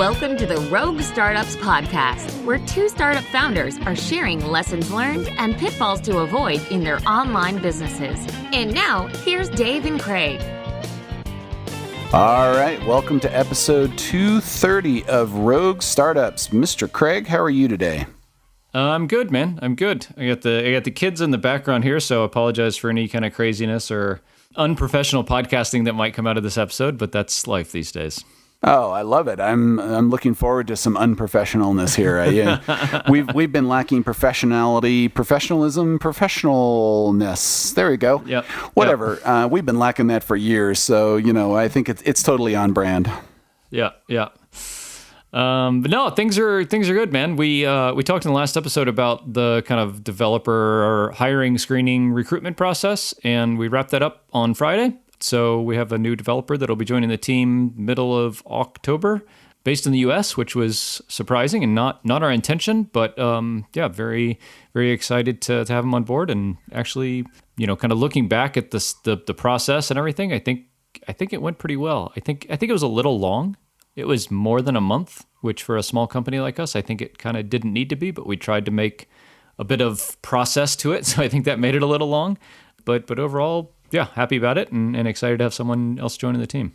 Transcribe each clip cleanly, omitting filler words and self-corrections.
Welcome to the Rogue Startups Podcast, where two startup founders are sharing lessons learned and pitfalls to avoid in their online businesses. And now, here's Dave and Craig. All right, welcome to episode 230 of Rogue Startups. Mr. Craig, how are you today? I'm good, man. I'm good. I got the kids in the background here, so I apologize for any kind of craziness or unprofessional podcasting that might come out of this episode, but that's life these days. Oh, I love it. I'm looking forward to some unprofessionalness here. We've been lacking professionalism. There we go. Yep. Whatever. Yep. We've been lacking that for years, so I think it's totally on brand. Yeah. But no, things are good, man. We talked in the last episode about the kind of developer hiring, screening, recruitment process, and we wrapped that up on Friday. So we have a new developer that'll be joining the team middle of October, based in the EOS, which was surprising and not our intention, but very, very excited to have him on board. And actually, kind of looking back at the process and everything, I think it went pretty well. I think it was a little long. It was more than a month, which for a small company like us, I think it kind of didn't need to be, but we tried to make a bit of process to it. So I think that made it a little long, but overall, yeah, happy about it and excited to have someone else joining the team.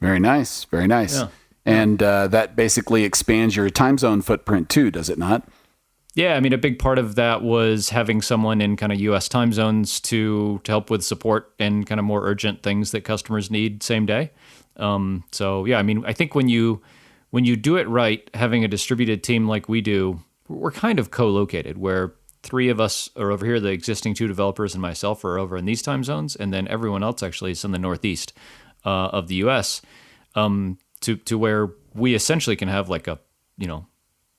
Very nice. Very nice. Yeah. And that basically expands your time zone footprint too, does it not? Yeah, I mean, a big part of that was having someone in kind of U.S. time zones to help with support and kind of more urgent things that customers need same day. So yeah, I mean, I think when you do it right, having a distributed team like we do, we're kind of co-located where three of us are over here, the existing two developers and myself are over in ththese time zones, and then everyone else actually is in the northeast of the U.S. To where we essentially can have like a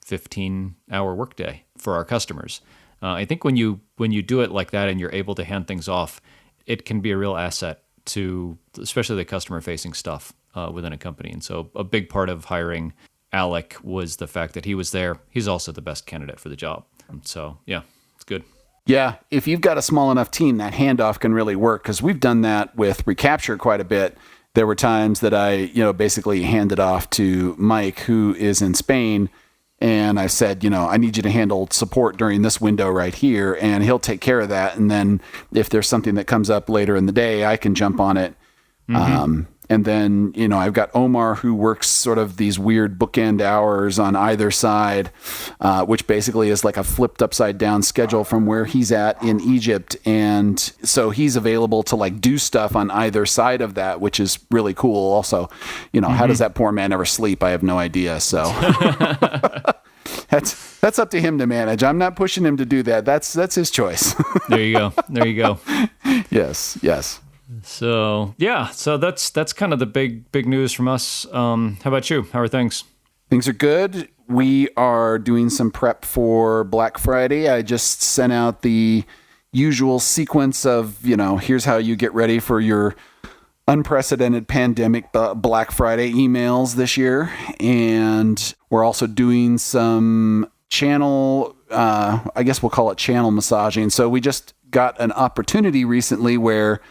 15-hour workday for our customers. I think when you do it like that and you're able to hand things off, it can be a real asset to especially the customer-facing stuff within a company. And so a big part of hiring Alec was the fact that he was there. He's also the best candidate for the job. So yeah, it's good. Yeah, if you've got a small enough team, that handoff can really work because we've done that with Recapture quite a bit. There were times that I, basically handed off to Mike, who is in Spain, and I said, I need you to handle support during this window right here, and he'll take care of that. And then if there's something that comes up later in the day, I can jump on it. Mm-hmm. And then, I've got Omar who works sort of these weird bookend hours on either side, which basically is like a flipped upside down schedule from where he's at in Egypt. And so he's available to like do stuff on either side of that, which is really cool. Also, how does that poor man ever sleep? I have no idea. So that's up to him to manage. I'm not pushing him to do that. That's his choice. There you go. Yes. So that's kind of the big news from us. How about you? How are things? Things are good. We are doing some prep for Black Friday. I just sent out the usual sequence of, here's how you get ready for your unprecedented pandemic Black Friday emails this year. And we're also doing some channel, I guess we'll call it channel massaging. So we just got an opportunity recently where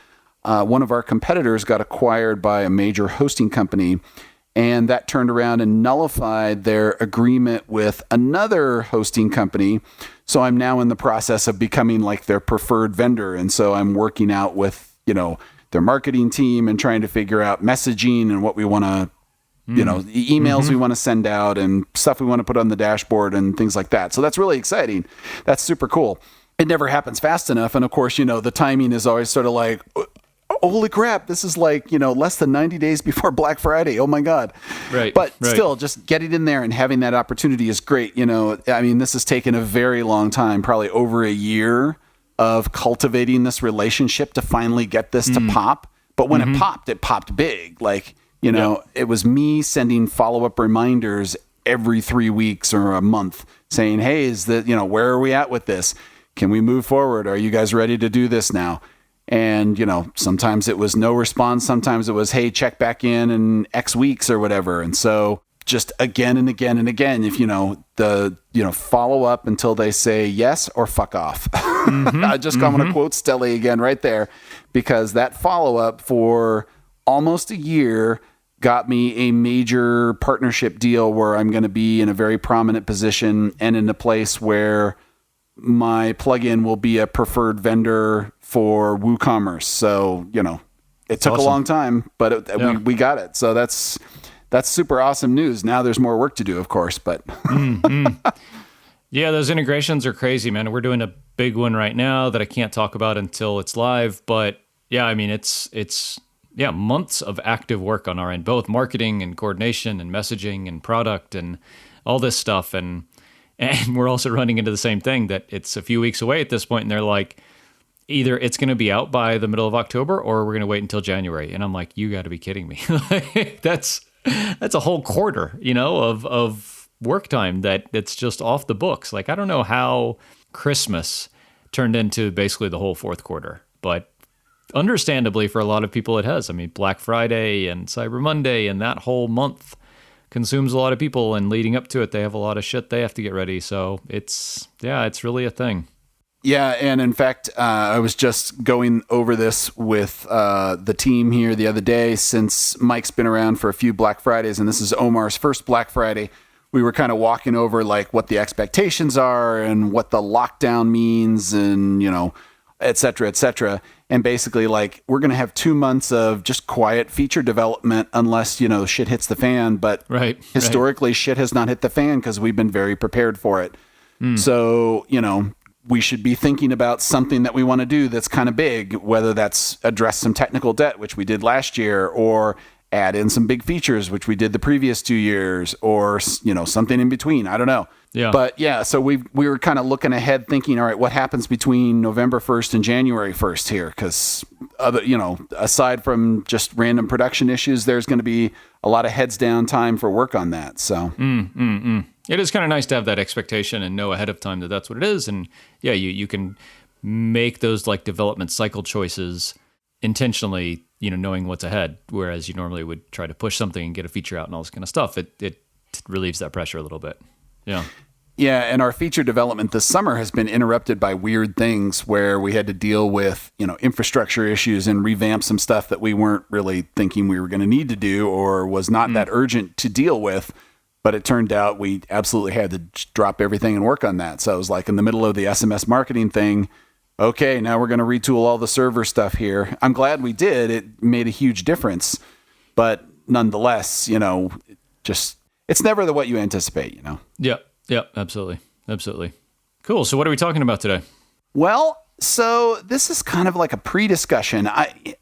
one of our competitors got acquired by a major hosting company, and that turned around and nullified their agreement with another hosting company. So I'm now in the process of becoming like their preferred vendor. And so I'm working out with, their marketing team and trying to figure out messaging and what we want to, emails we want to send out and stuff we want to put on the dashboard and things like that. So that's really exciting. That's super cool. It never happens fast enough. And of course, the timing is always sort of like, holy crap, this is like, less than 90 days before Black Friday. Oh my God. Right. But still, just getting in there and having that opportunity is great. This has taken a very long time, probably over a year of cultivating this relationship to finally get this to pop. But when it popped big. Like, it was me sending follow-up reminders every 3 weeks or a month saying, hey, where are we at with this? Can we move forward? Are you guys ready to do this now? And, sometimes it was no response. Sometimes it was, hey, check back in X weeks or whatever. And so just again and again and again, if, follow up until they say yes or fuck off. I'm going to quote Stelly again right there, because that follow up for almost a year got me a major partnership deal where I'm going to be in a very prominent position and in a place where my plugin will be a preferred vendor for WooCommerce. So, it took awesome. a long time, but we got it. So that's super awesome news. Now there's more work to do, of course, but Yeah, those integrations are crazy, man. We're doing a big one right now that I can't talk about until it's live, but yeah, I mean, it's months of active work on our end, both marketing and coordination and messaging and product and all this stuff. And we're also running into the same thing that it's a few weeks away at this point, and they're like, either it's going to be out by the middle of October or we're going to wait until January. And I'm like, you got to be kidding me. That's a whole quarter, of work time that's just off the books. Like, I don't know how Christmas turned into basically the whole fourth quarter, but understandably for a lot of people it has. I mean, Black Friday and Cyber Monday and that whole month consumes a lot of people, and leading up to it, they have a lot of shit they have to get ready. So it's really a thing. Yeah, and in fact, I was just going over this with the team here the other day, since Mike's been around for a few Black Fridays, and this is Omar's first Black Friday. We were kind of walking over like what the expectations are and what the lockdown means, and et cetera, et cetera. And basically, like, we're going to have 2 months of just quiet feature development unless, shit hits the fan. But historically, shit has not hit the fan because we've been very prepared for it. So, we should be thinking about something that we want to do that's kind of big, whether that's address some technical debt, which we did last year, or add in some big features, which we did the previous 2 years, or, something in between. I don't know. Yeah. But yeah, so we were kind of looking ahead thinking, all right, what happens between November 1st and January 1st here? Because aside from just random production issues, there's going to be a lot of heads down time for work on that. So it is kind of nice to have that expectation and know ahead of time that that's what it is. And yeah, you can make those like development cycle choices intentionally, knowing what's ahead, whereas you normally would try to push something and get a feature out and all this kind of stuff. It relieves that pressure a little bit. Yeah. Yeah, and our feature development this summer has been interrupted by weird things where we had to deal with, infrastructure issues and revamp some stuff that we weren't really thinking we were going to need to do or was not that urgent to deal with. But it turned out we absolutely had to drop everything and work on that. So it was like in the middle of the SMS marketing thing, okay, now we're going to retool all the server stuff here. I'm glad we did. It made a huge difference. But nonetheless, it's never what you anticipate, Yeah, absolutely. Cool. So what are we talking about today? Well, so this is kind of like a pre-discussion. I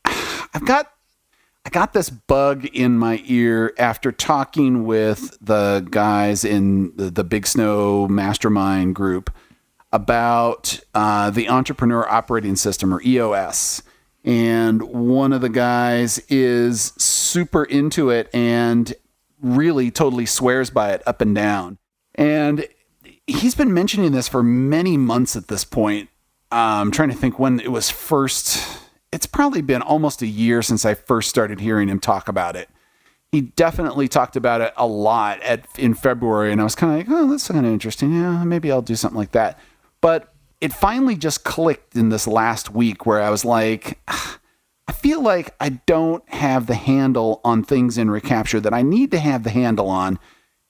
got this bug in my ear after talking with the guys in the Big Snow Mastermind group about the Entrepreneur Operating System, or EOS. And one of the guys is super into it and really totally swears by it up and down. And he's been mentioning this for many months at this point. I'm trying to think when it was first. It's probably been almost a year since I first started hearing him talk about it. He definitely talked about it a lot in February, and I was kind of like, oh, that's kind of interesting. Yeah, maybe I'll do something like that. But it finally just clicked in this last week where I was like, I feel like I don't have the handle on things in Recapture that I need to have the handle on.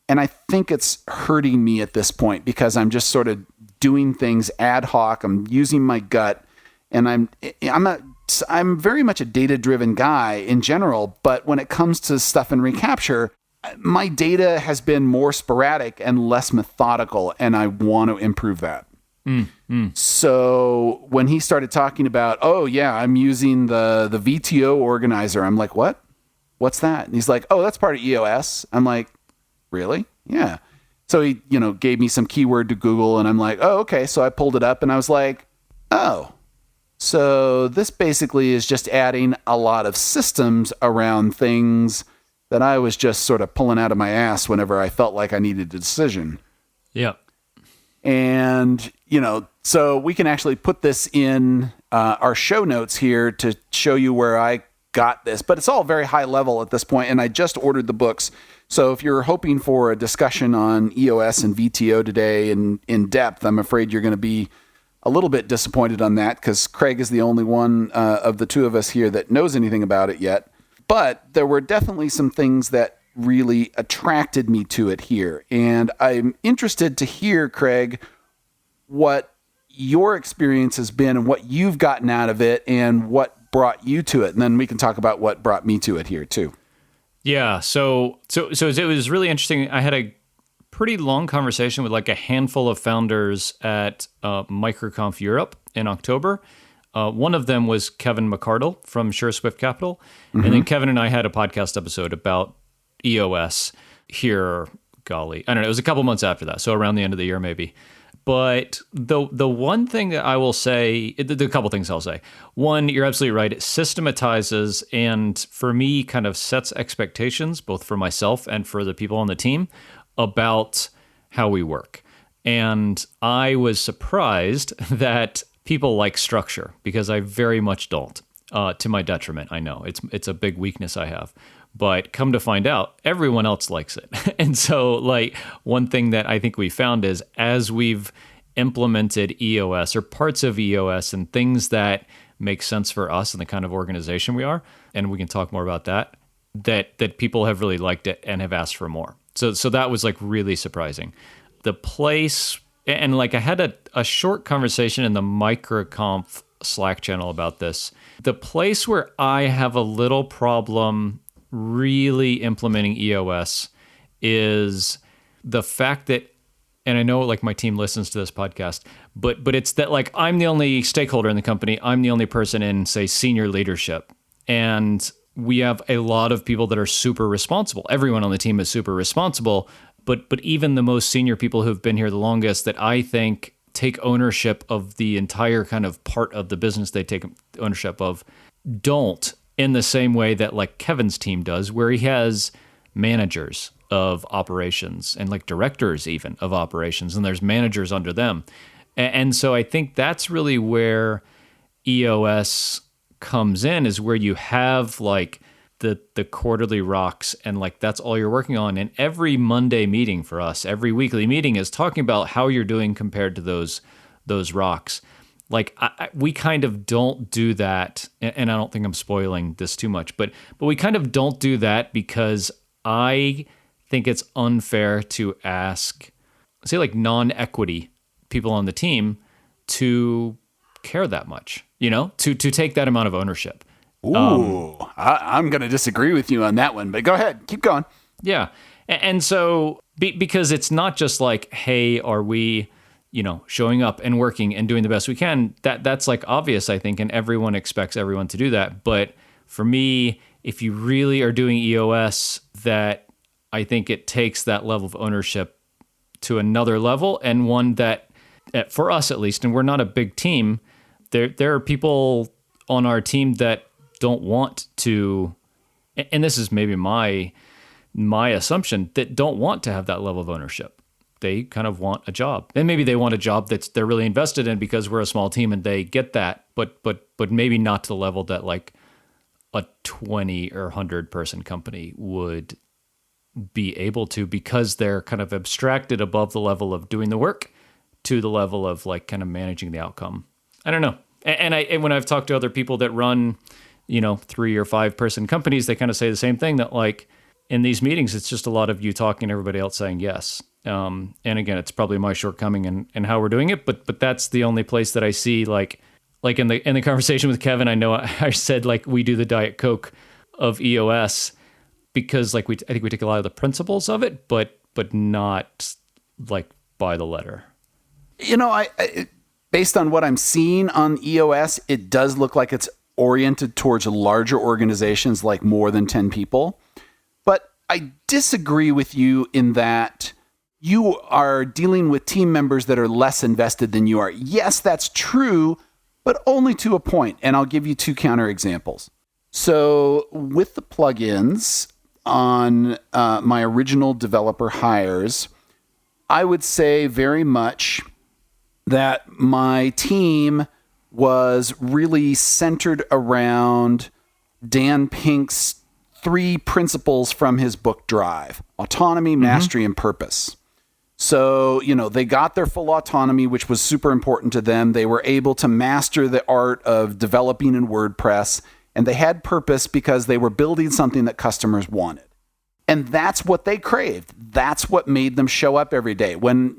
And I think it's hurting me at this point because I'm just sort of doing things ad hoc. I'm using my gut, and I'm very much a data-driven guy in general. But when it comes to stuff in Recapture, my data has been more sporadic and less methodical, and I want to improve that. So when he started talking about, oh yeah, I'm using the VTO organizer, I'm like, what? What's that? And he's like, oh, that's part of EOS. I'm like, really? Yeah. So he, gave me some keyword to Google, and I'm like, oh, okay. So I pulled it up and I was like, oh, so this basically is just adding a lot of systems around things that I was just sort of pulling out of my ass whenever I felt like I needed a decision. Yeah. And, so we can actually put this in our show notes here to show you where I got this, but it's all very high level at this point, and I just ordered the books. So if you're hoping for a discussion on EOS and VTO today in depth, I'm afraid you're going to be a little bit disappointed on that because Craig is the only one of the two of us here that knows anything about it yet. But there were definitely some things that really attracted me to it here. And I'm interested to hear, Craig, what your experience has been and what you've gotten out of it and what brought you to it. And then we can talk about what brought me to it here too. Yeah. So it was really interesting. I had a pretty long conversation with like a handful of founders at MicroConf Europe in October. One of them was Kevin McCardle from SureSwift Capital. Mm-hmm. And then Kevin and I had a podcast episode about EOS here, golly, I don't know, it was a couple months after that. So around the end of the year, maybe. But the one thing that I will say, the couple things I'll say. One, you're absolutely right. It systematizes and for me kind of sets expectations, both for myself and for the people on the team, about how we work. And I was surprised that people like structure because I very much don't, to my detriment. I know it's a big weakness I have. But come to find out, everyone else likes it. And so, like, one thing that I think we found is as we've implemented EOS or parts of EOS and things that make sense for us and the kind of organization we are, and we can talk more about that people have really liked it and have asked for more. So that was, like, really surprising. The place, and, like, I had a short conversation in the MicroConf Slack channel about this. The place where I have a little problem really implementing EOS is the fact that, and I know like my team listens to this podcast, but it's that like I'm the only stakeholder in the company. I'm the only person in, say, senior leadership. And we have a lot of people that are super responsible. Everyone on the team is super responsible, but even the most senior people who've been here the longest that I think take ownership of the entire kind of part of the business they take ownership of don't, in the same way that like Kevin's team does, where he has managers of operations and like directors even of operations, and there's managers under them. And so I think that's really where EOS comes in, is where you have like the quarterly rocks and like that's all you're working on. And every Monday meeting for us, every weekly meeting is talking about how you're doing compared to those rocks. Like we kind of don't do that, and I don't think I'm spoiling this too much, but we kind of don't do that because I think it's unfair to ask, say, like non-equity people on the team to care that much, to take that amount of ownership. Ooh, I'm going to disagree with you on that one, but go ahead, keep going. Yeah, and so because it's not just like, hey, are we showing up and working and doing the best we can, that's like obvious, I think, and everyone expects everyone to do that. But for me, if you really are doing EOS, that I think it takes that level of ownership to another level, and one that, for us at least, and we're not a big team, there are people on our team that don't want to, and this is maybe my assumption, that don't want to have that level of ownership. They kind of want a job, and maybe they want a job they're really invested in because we're a small team and they get that, but maybe not to the level that like a 20 or 100 person company would be able to, because they're kind of abstracted above the level of doing the work to the level of like kind of managing the outcome. I don't know. And when I've talked to other people that run, 3 or 5 person companies, they kind of say the same thing, that like in these meetings, it's just a lot of you talking and everybody else saying yes. And again, it's probably my shortcoming in how we're doing it, but that's the only place that I see like in the conversation with Kevin, I know I said like we do the Diet Coke of EOS because like I think we take a lot of the principles of it, but not like by the letter. I based on what I'm seeing on EOS, it does look like it's oriented towards larger organizations, like more than 10 people. But I disagree with you in that you are dealing with team members that are less invested than you are. Yes, that's true, but only to a point. And I'll give you 2 counterexamples. So with the plugins on my original developer hires, I would say very much that my team was really centered around Dan Pink's 3 principles from his book Drive: autonomy, mastery, and purpose. So, they got their full autonomy, which was super important to them. They were able to master the art of developing in WordPress, and they had purpose because they were building something that customers wanted. And that's what they craved. That's what made them show up every day. When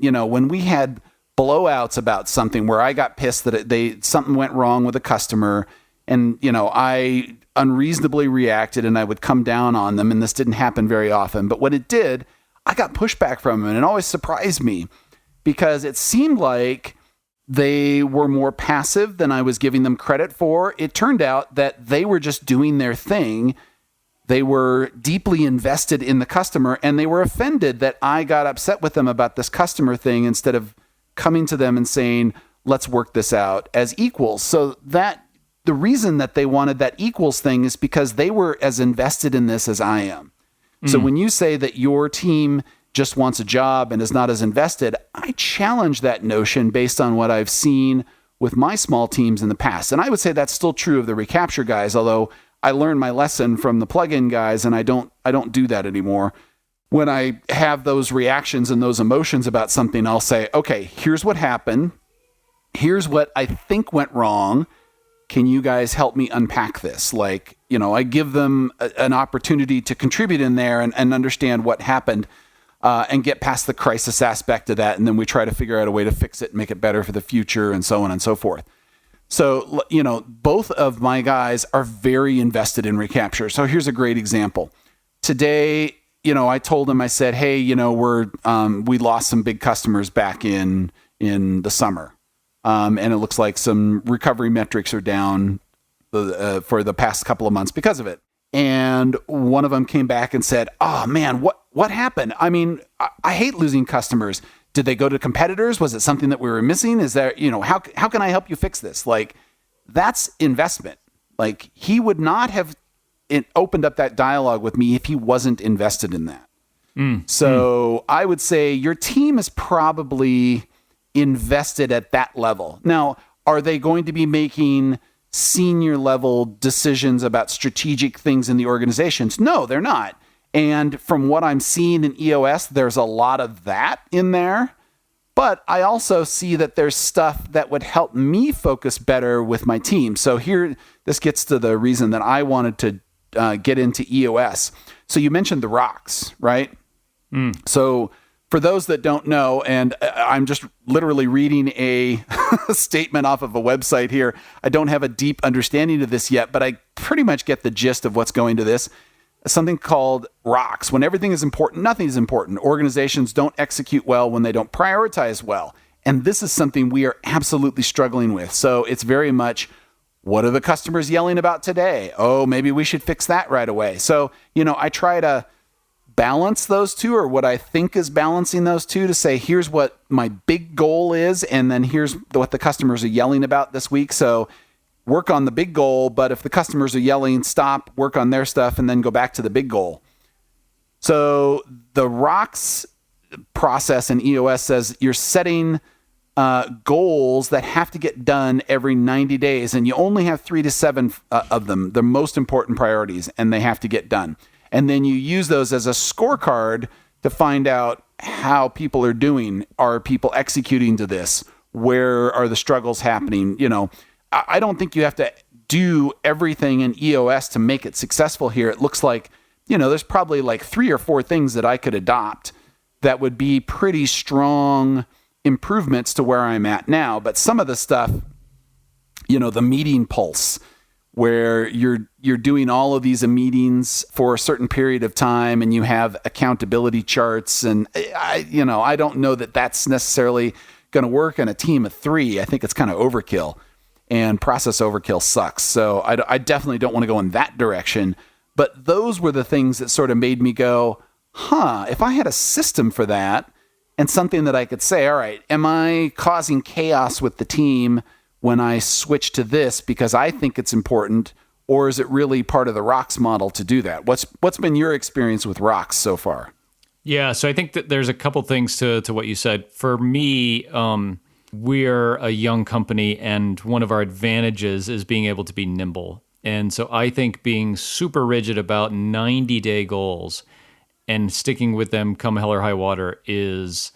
we had blowouts about something where I got pissed that something went wrong with a customer, and I unreasonably reacted and I would come down on them, and this didn't happen very often. But when it did, I got pushback from them, and it always surprised me because it seemed like they were more passive than I was giving them credit for. It turned out that they were just doing their thing. They were deeply invested in the customer, and they were offended that I got upset with them about this customer thing instead of coming to them and saying, let's work this out as equals. So that the reason that they wanted that equals thing is because they were as invested in this as I am. So when you say that your team just wants a job and is not as invested, I challenge that notion based on what I've seen with my small teams in the past. And I would say that's still true of the Recapture guys, although I learned my lesson from the plugin guys, and I don't do that anymore. When I have those reactions and those emotions about something, I'll say, okay, here's what happened. Here's what I think went wrong. Can you guys help me unpack this? I give them an opportunity to contribute in there and understand what happened and get past the crisis aspect of that. And then we try to figure out a way to fix it and make it better for the future and so on and so forth. So, both of my guys are very invested in Recapture. So here's a great example. Today, I told them, I said, hey, we lost some big customers back in the summer. And it looks like some recovery metrics are down for the past couple of months because of it. And one of them came back and said, oh man, what happened? I mean, I hate losing customers. Did they go to competitors? Was it something that we were missing? Is there, how can I help you fix this? That's investment. He would not have opened up that dialogue with me if he wasn't invested in that. So I would say your team is probably invested at that level. Now, are they going to be making senior level decisions about strategic things in the organizations? No, they're not. And from what I'm seeing in EOS, there's a lot of that in there. But I also see that there's stuff that would help me focus better with my team. So here, this gets to the reason that I wanted to get into EOS. So you mentioned the rocks, right? So for those that don't know, and I'm just literally reading a statement off of a website here. I don't have a deep understanding of this yet, but I pretty much get the gist of what's going to this. Something called rocks. When everything is important, nothing is important. Organizations don't execute well when they don't prioritize well. And this is something we are absolutely struggling with. So it's very much, what are the customers yelling about today? Oh, maybe we should fix that right away. So, I try to balance those two, or what I think is balancing those two, to say, here's what my big goal is, and then here's what the customers are yelling about this week. So work on the big goal, but if the customers are yelling, stop, work on their stuff, and then go back to the big goal. So the rocks process in EOS says you're setting goals that have to get done every 90 days, and you only have 3 to 7 of them, the most important priorities, and they have to get done. And then you use those as a scorecard to find out how people are doing. Are people executing to this? Where are the struggles happening? I don't think you have to do everything in EOS to make it successful here. It looks like, there's probably 3 or 4 things that I could adopt that would be pretty strong improvements to where I'm at now. But some of the stuff, the meeting pulse, where you're doing all of these meetings for a certain period of time, and you have accountability charts, and I don't know that that's necessarily going to work in a team of 3. I think it's kind of overkill, and process overkill sucks. So I definitely don't want to go in that direction. But those were the things that sort of made me go, if I had a system for that, and something that I could say, all right, am I causing chaos with the team when I switch to this because I think it's important, or is it really part of the rocks model to do that? What's been your experience with rocks so far? Yeah, so I think that there's a couple things to what you said. For me, we're a young company, and one of our advantages is being able to be nimble. And so I think being super rigid about 90-day goals and sticking with them come hell or high water is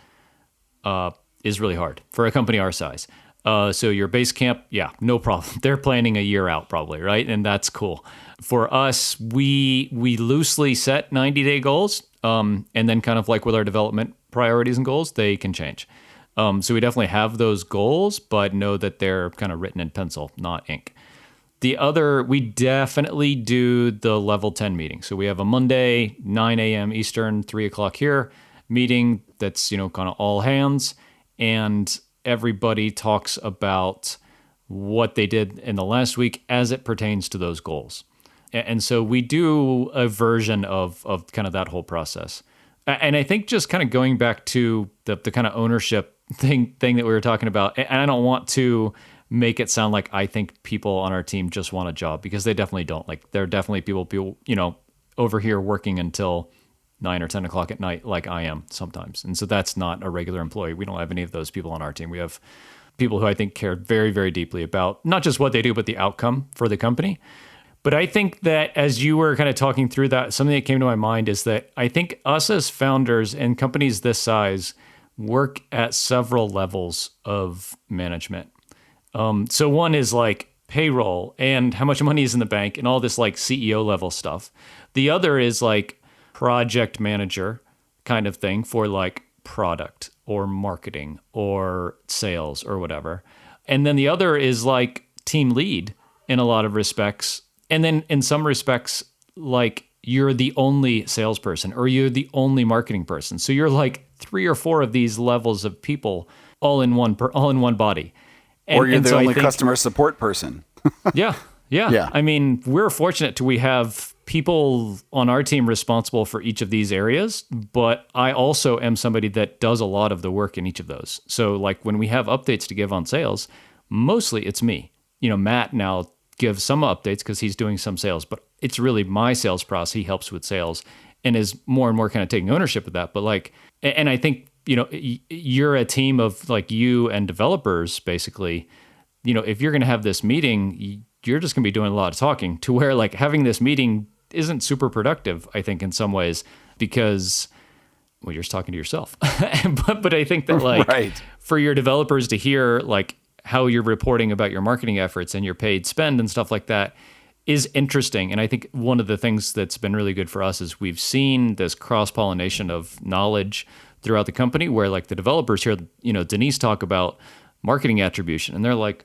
really hard for a company our size. So your base camp, yeah, no problem. They're planning a year out probably, right? And that's cool. For us, we loosely set 90-day goals, and then kind of like with our development priorities and goals, they can change. So we definitely have those goals, but know that they're kind of written in pencil, not ink. The other, we definitely do the level 10 meeting. So we have a Monday, 9 a.m. Eastern, 3 o'clock here meeting that's, kind of all hands. And everybody talks about what they did in the last week as it pertains to those goals. And so we do a version of kind of that whole process. And I think just kind of going back to the kind of ownership thing that we were talking about, and I don't want to make it sound like I think people on our team just want a job, because they definitely don't. Like, there are definitely people, over here working until 9 or 10 o'clock at night, like I am sometimes. And so that's not a regular employee. We don't have any of those people on our team. We have people who I think care very, very deeply about not just what they do, but the outcome for the company. But I think that as you were kind of talking through that, something that came to my mind is that I think us as founders and companies this size work at several levels of management. So one is like payroll and how much money is in the bank and all this like CEO level stuff. The other is like project manager kind of thing for like product or marketing or sales or whatever. And then the other is like team lead in a lot of respects. And then in some respects, like you're the only salesperson or you're the only marketing person. So you're like 3 or 4 of these levels of people all in one body. Or you're the only customer support person. Yeah. I mean, we're fortunate we have people on our team responsible for each of these areas, but I also am somebody that does a lot of the work in each of those. So like when we have updates to give on sales, mostly it's me. Matt now gives some updates because he's doing some sales, but it's really my sales process. He helps with sales and is more and more kind of taking ownership of that. But like, and I think, you're a team of like you and developers, basically. If you're going to have this meeting, you're just going to be doing a lot of talking, to where like having this meeting isn't super productive, I think, in some ways, because, well, you're just talking to yourself. but I think that like right. For your developers to hear like how you're reporting about your marketing efforts and your paid spend and stuff like that is interesting. And I think one of the things that's been really good for us is we've seen this cross-pollination of knowledge throughout the company, where like the developers hear, Denise talk about marketing attribution, and they're like,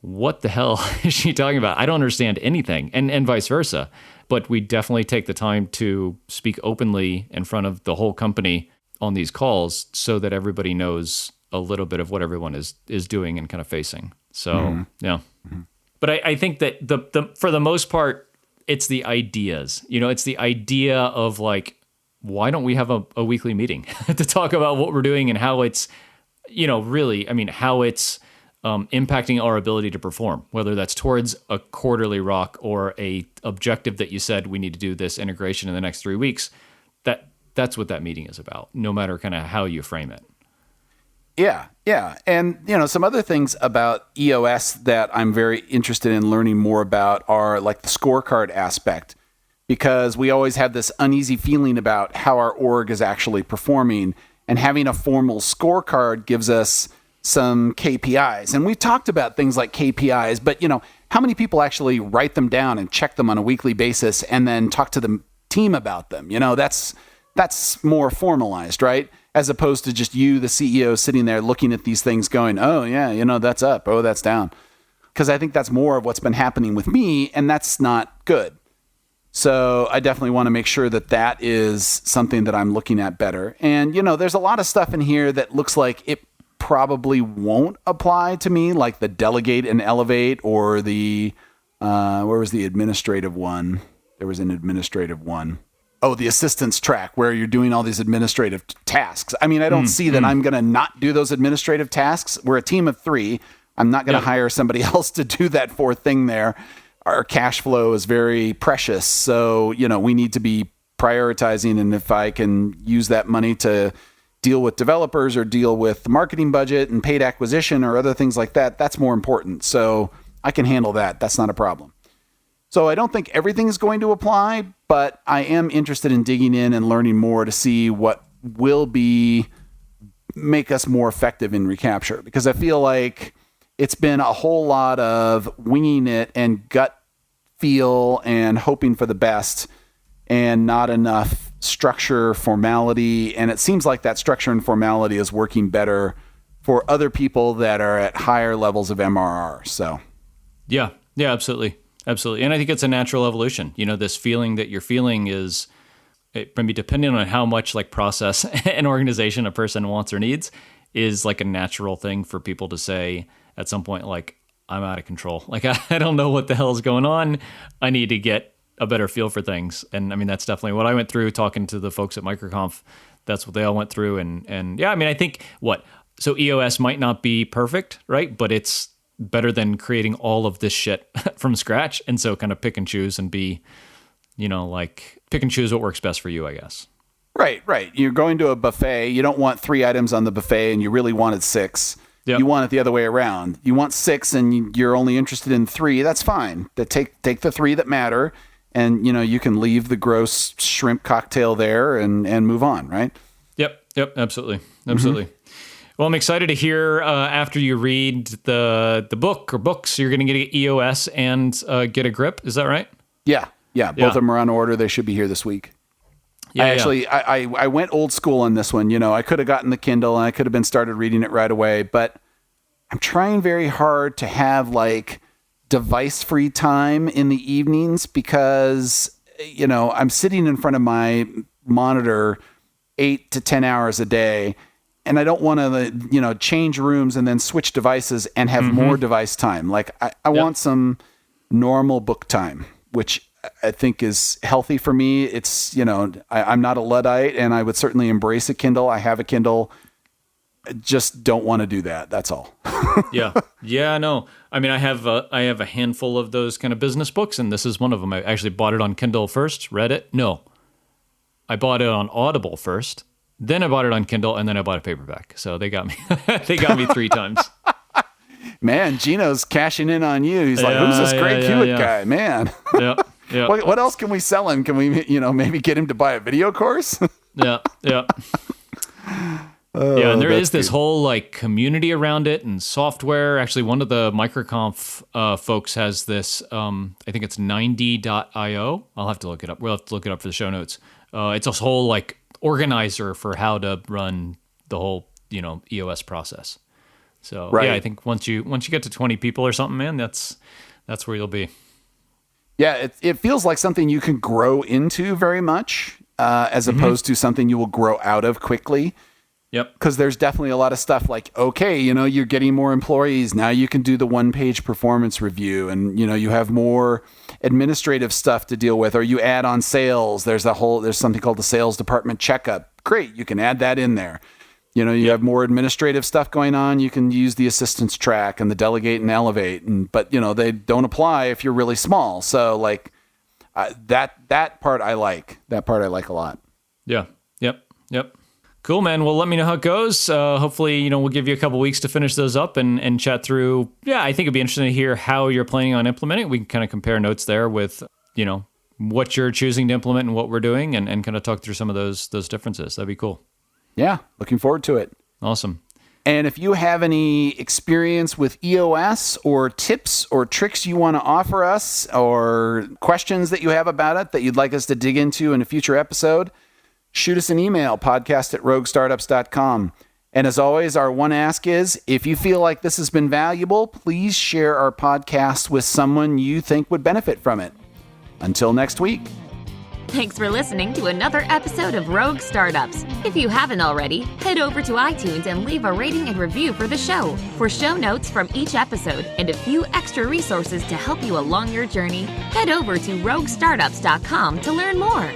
what the hell is she talking about? I don't understand anything, and vice versa. But we definitely take the time to speak openly in front of the whole company on these calls so that everybody knows a little bit of what everyone is doing and kind of facing. So, yeah. Mm-hmm. But I think that the for the most part, it's the ideas. It's the idea of like, why don't we have a weekly meeting to talk about what we're doing and how it's, really, I mean, how it's impacting our ability to perform, whether that's towards a quarterly rock or a objective that you said we need to do this integration in the next 3 weeks. That's what that meeting is about, no matter kind of how you frame it. Yeah. And, some other things about EOS that I'm very interested in learning more about are like the scorecard aspect, because we always have this uneasy feeling about how our org is actually performing, and having a formal scorecard gives us some KPIs. And we've talked about things like KPIs, but, how many people actually write them down and check them on a weekly basis and then talk to the team about them? That's more formalized, right? As opposed to just you, the CEO, sitting there looking at these things going, oh, yeah, that's up. Oh, that's down. Because I think that's more of what's been happening with me, and that's not good. So I definitely want to make sure that is something that I'm looking at better. And, there's a lot of stuff in here that looks like it probably won't apply to me, like the delegate and elevate, or the, where was the administrative one? There was an administrative one. Oh, the assistance track, where you're doing all these administrative tasks. I mean, I don't see that I'm going to not do those administrative tasks. We're a team of 3. I'm not going to hire somebody else to do that 4th thing there. Our cash flow is very precious. So, we need to be prioritizing. And if I can use that money to deal with developers or deal with the marketing budget and paid acquisition or other things like that, that's more important. So I can handle that. That's not a problem. So I don't think everything is going to apply, but I am interested in digging in and learning more to see what will make us more effective in Recapture. Because I feel like it's been a whole lot of winging it and gut feel and hoping for the best, and not enough structure, formality. And it seems like that structure and formality is working better for other people that are at higher levels of MRR. So, yeah, absolutely. Absolutely. And I think it's a natural evolution. This feeling that you're feeling is, it maybe depending on how much like process and organization a person wants or needs, is like a natural thing for people to say at some point, like, I'm out of control. Like, I don't know what the hell is going on. I need to get a better feel for things. And I mean, that's definitely what I went through talking to the folks at MicroConf. That's what they all went through. And yeah, I mean, I think so EOS might not be perfect, right? But it's better than creating all of this shit from scratch. And so kind of pick and choose and be, like pick and choose what works best for you, I guess. Right. You're going to a buffet. You don't want 3 items on the buffet and you really wanted 6. Yep. You want it the other way around. You want 6 and you're only interested in 3. That's fine. Take the 3 that matter, and you can leave the gross shrimp cocktail there and move on, right? Yep. Absolutely. Mm-hmm. Well, I'm excited to hear after you read the book or books, you're going to get EOS and get a grip. Is that right? Yeah. Both of them are on order. They should be here this week. I went old school on this one. I could have gotten the Kindle and I could have been started reading it right away, but I'm trying very hard to have like device-free time in the evenings because, I'm sitting in front of my monitor 8 to 10 hours a day, and I don't want to, change rooms and then switch devices and have more device time. Like I want some normal book time, which I think is healthy for me. It's, I'm not a Luddite, and I would certainly embrace a Kindle. I have a Kindle. I just don't want to do that. That's all. Yeah, no. I mean, I have a handful of those kind of business books, and this is one of them. I actually bought it on Kindle first, read it. No, I bought it on Audible first, then I bought it on Kindle, and then I bought a paperback. So they got me. They got me 3 times. Man, Gino's cashing in on you. He's like, who's this Greg Hewitt guy? Man. Yeah. What else can we sell him? Can we, maybe get him to buy a video course? Yeah. And there is this whole like community around it and software. Actually, one of the MicroConf folks has this. I think it's 90.io. I'll have to look it up. We'll have to look it up for the show notes. It's a whole like organizer for how to run the whole EOS process. So yeah, I think once you get to 20 people or something, man, that's where you'll be. Yeah, it feels like something you can grow into very much, as opposed to something you will grow out of quickly. Yep. Because there's definitely a lot of stuff like, okay, you're getting more employees. Now you can do the 1-page performance review, and, you have more administrative stuff to deal with, or you add on sales. There's something called the sales department checkup. Great. You can add that in there. You have more administrative stuff going on. You can use the assistance track and the delegate and elevate, but they don't apply if you're really small. So like that part I like. That part I like a lot. Yeah. Yep. Cool, man. Well, let me know how it goes. Hopefully, we'll give you a couple weeks to finish those up and chat through. Yeah, I think it'd be interesting to hear how you're planning on implementing. We can kind of compare notes there with, what you're choosing to implement and what we're doing, and kind of talk through some of those differences. That'd be cool. Yeah, looking forward to it. Awesome. And if you have any experience with EOS or tips or tricks you want to offer us, or questions that you have about it that you'd like us to dig into in a future episode, shoot us an email, podcast@roguestartups.com. And as always, our one ask is, if you feel like this has been valuable, please share our podcast with someone you think would benefit from it. Until next week. Thanks for listening to another episode of Rogue Startups. If you haven't already, head over to iTunes and leave a rating and review for the show. For show notes from each episode and a few extra resources to help you along your journey, head over to roguestartups.com to learn more.